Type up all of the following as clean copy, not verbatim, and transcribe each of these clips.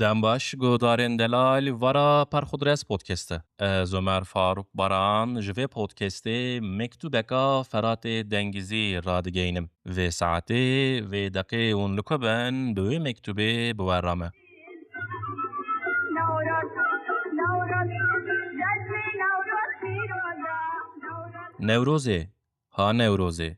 دەمباش گۆدارên delal wara Perxudres podcast'e. Ez Ömer Faruk Baran ji vê podcastê mektûbeka Feratê Dengizî radigihînim. Vê saetê vê deqê hûn li ku ben bi wê mektûbê bi we re me. Newrozê, ha Newrozê.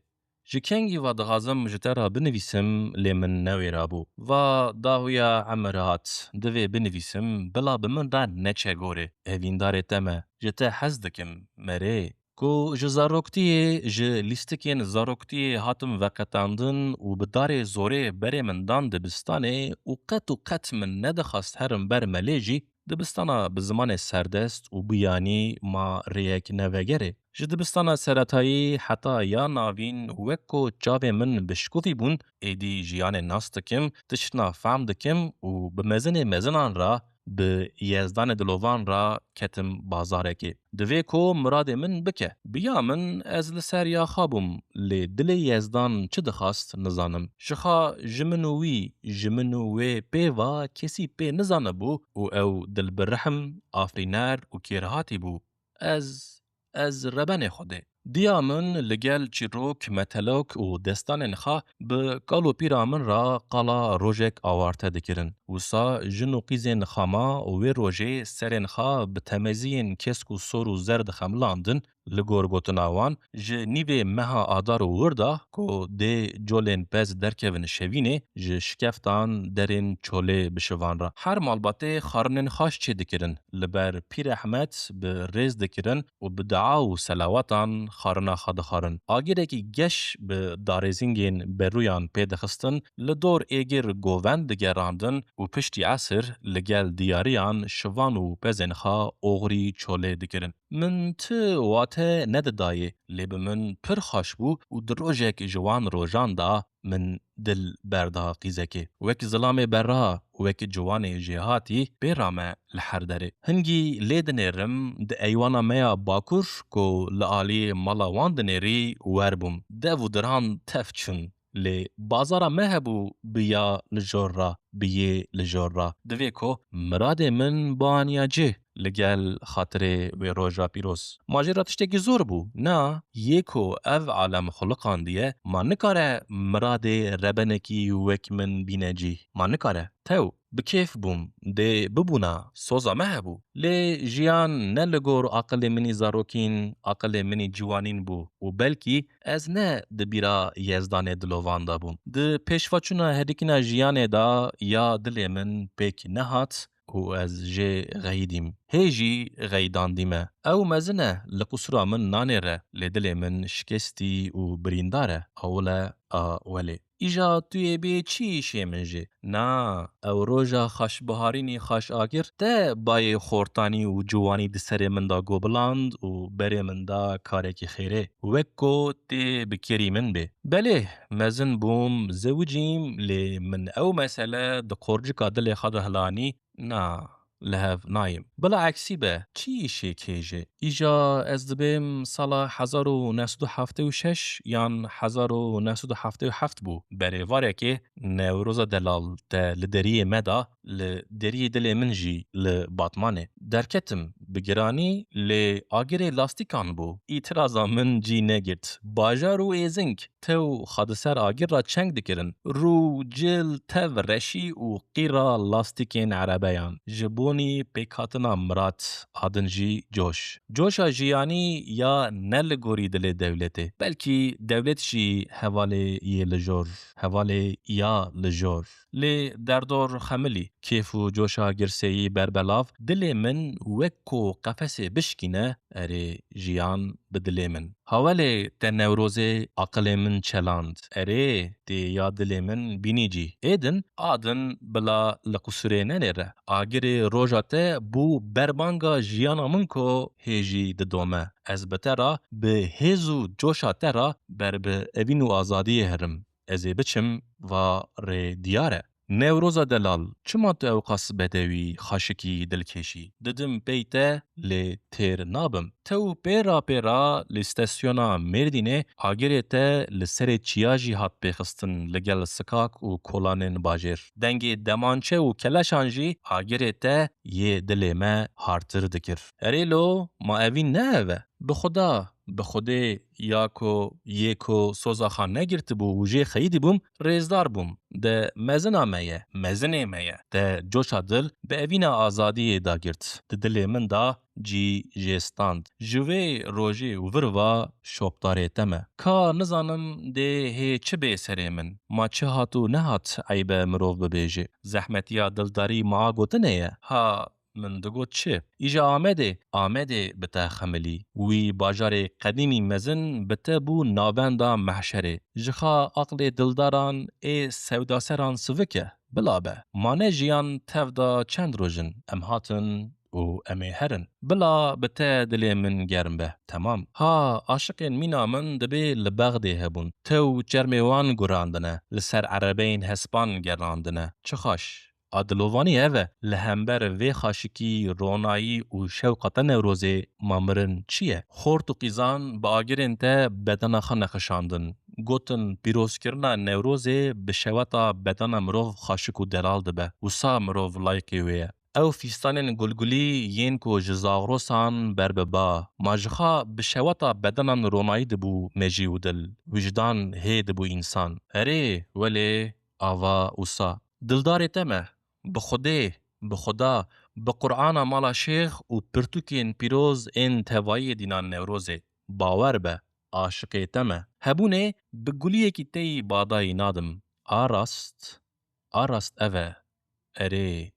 Ji kengî ve dixwazim ji te re binivîsim lê min newêrabû. Va dahuya emer hat. Divê binivîsim bila bi min re neçe gorê. Evîndarê te me. Ji te hez dikim, merê. Ku ji zaroktiyê ji lîstikên zaroktiyê hatim veqetandin û bi darê zorê berê min dan dibistanê û qet min nedixwast herim ber melê jî, dibistana bi zimanê serdest û biyanî ma rêyek nevegerê. Ji dibistana seretayî heta ya navîn wek ku çavên min bişkuvî bûn, êdî jiyanê nas dikim, tiştina fehm dikim û bi mezinê mezinan re bi yezdanê dilovan re ketim bazarekê. Divê ku miradê min bike. Biya min ez li ser ya xabûm lê dilê yezdan çi dixwast nizanim. Jixwe ji min û wî, ji min û wê pê ve kesî pê nizanibû û ew dilbirrihm, afrîner û kêrhatî bû. Ez rebenê Xwedê. Diya min li gel çîrok, metelok û destanên xwe bi kal û pîra min re qala rojek awarte dikirin. Wisa jin û qîzên xama û wê rojê serên xwe bi temeziyên kesk û sor û zer dixemilandin li gor gotina wan ji nîvê meha adar û wirda ku dê colên pez derkevin şevînê ji şikeftan derên çolê bişivan re. Her malbatê xwarinên xweş çê dikirin. Li ber Pîr Ehmed bi rêz dikirin û bi dua û selawatan xwarina xwe dixwarin. Agîrekî geş bi darêzîngên berûyan pê dixistin, li dor êgir govend digerandin û piştî esir li gel diyariyan şivan û pezên xwe oxirî çolê dikirin. Min ti wate nedidayê lê bi min pir xweş bû û di rojek ji wan rojan da min dil berda qîzekê. Wek zilamê berra û wek ciwanê jê hatî pêra me li her derê. Hingî lê dinêrim di eywana me ya bakur ku li aliyê mala wan dinêrî werbûm. Dev û diran tev çûn. Lê bazara me hebû biya li jor re, biyê li jor re. Divê ku miradê min bianiya cih li gel xatirê wê roja pîroz. Ma jê re tiştekî zor bû, na? Yê ku ev alem xuluqan diye, ma nikare miradê rebenekî wek min bîne cih. Ma nikare. Tew, bi kêf bûm, dê bibûna, soza me hebû. Lê jiyan ne li gor aqilê minî zarokîn, aqilê minî ciwanîn bû û belkî ez ne di bîra yezdanê dilovan da bûm. Di pêşveçûna herîkîna jiyanê da ya dilê min pêk nehat û ez jê xeyîdîm. Hê jî xeyîdandîme. Ew mezin e li qusura min nanê re, lê dilê min şikestî û birîndar e. Ewle a welê. Îja tu yê bê çi îşê min jê? Na, ew roja xweşbiharînê xweşagir te bayê xortanî û ciwanî di serê min da gobiland û berê min da karekî xêrê. Wek ku tê bi kêrî min bê. Belê, mezin bûm, zewicîm lê min ew mesele di qorcika dilê xwe de hilanî, na, li hev nayêm. Bila eksî be, çi îşê kê jê? Îja ez dibêm sala 1976 yan 1977 bû. Berêvarekê Newroza Delal te li deriyê me da, li deriyê dilê min jî li batmanê. Derketim bi giranî lê agirê lastîkan bû. Îtiraza min cî negirt. Bajar û êzing tew xwe di ser agir ra çeng dikirin. Rû, cil, tev, reşî û qîra lastîkên erebeyan. Ji bonî pêkhatina mirat adin jî coş. Coşa jiyanî ya ne li gorî dilê dewletê. Belkî dewlet jî hevalê yê li jor. Hevalê ya li jor. Lê derdor xemilî. Kêf û coşa girseyî berbelav, dilê min wek ku qefesê bişkîne, erê jiyan bi dilê min. Hawelê te Newrozê aqilê min çeland. Erê, tê ya dilê min bînî cî. Êdin, adin bila li qusurê nenêre. Agirê roja te bû berbanga jiyana min ku hê jî didome. Ez bi te re, bi hêz û coşa te re ber bi evîn û azadiyê herim. Ez ê biçim va rê diyar e. نوروزا دلال چما تو اوقاس بدوی خاشکی دلکشی ددم پیته لی تیر نابم تو پیرا لستاسیونا مردینه آگره ته لسر چیاجی هات بخستن لگل سکاک و کولانین باجر دنگی دمانچه و کلشانجی آگره ته یه دلمه هارتر دکر اریلو ما اوین نه بخدا یاکو یکو سوزاخان نگرت بو وجه خیدی بوم ریزدار بوم ده مزنه میه ده جوشا دل به اوین آزادی دا گرت ده دل من دا جی جستاند جوه روژه وروا شوبداره تمه که نزانم ده هی چه به سره من ما چه هاتو نهات عیب مروف ببیجه زحمتیا دلداری ما گوتنه ها من دگوت چه؟ ایجا آمده بتا خملی وی باجار قدیمی مزن بتا بو ناوندا محشره جخا عقل دلداران ای سودا سران سوکه بلابه مانه جیان تفدا چند روژن ام هاتن و امی هرن بلا بتا دلی من گرم به تمام ها عاشقین مینا من دبی لبغده هبون تو جرمیوان گراندنه لسر عربین هسپان گراندنه چه خوش عادلوانی اوه لهمبر وی خاشکی رونایی و شوقت نوروزی مامرن چیه؟ خورت و قیزان با آگرین ته بدن خانه خشاندن گوتن پیروز کرنا نوروزی به شوتا بدن مروف خاشک و دلال دبه و سا مروف لایقی ویه او فیستانین گلگلی ین کو جزاغروسان برببا ماجخا به شوتا بدنان رونایی دبو مجی و دل وجدان هی دبو انسان اره ولی آوا و سا دلدار تمه بخدا بقرآن مالا شیخ و پرتوکین پیروز این توایی دینان نوروزه باور به عاشقی تمه هبونه بگولیه کی تی بادای نادم آراست اوه اره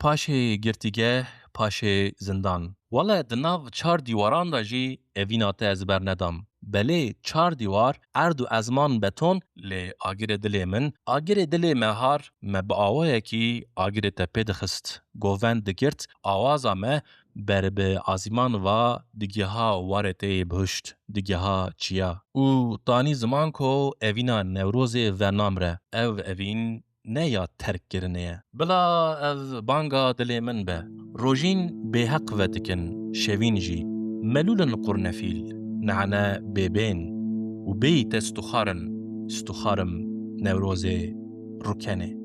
پاشه گرتیگه پاشه زندان والا دناو 4 دیواران دا جی اوینات ازبر ندام بله 4 دیوار ارد و ازمان بتون لی آگر دلی مهار مبعاوه کی آگر تپید خست گووند دگرت آوازا مه بر به آزیمان و دیگه ها وارته بهشت دیگه ها چیا او تانی زمان کو اوینا نوروز و نامره اوین نه یا ترک کرنه بلا از بانگا دلی من به روژین به حق و دکن شوین جی ملولن قرنفیل نعنه ببین و بیت استخارم نوروز رکنه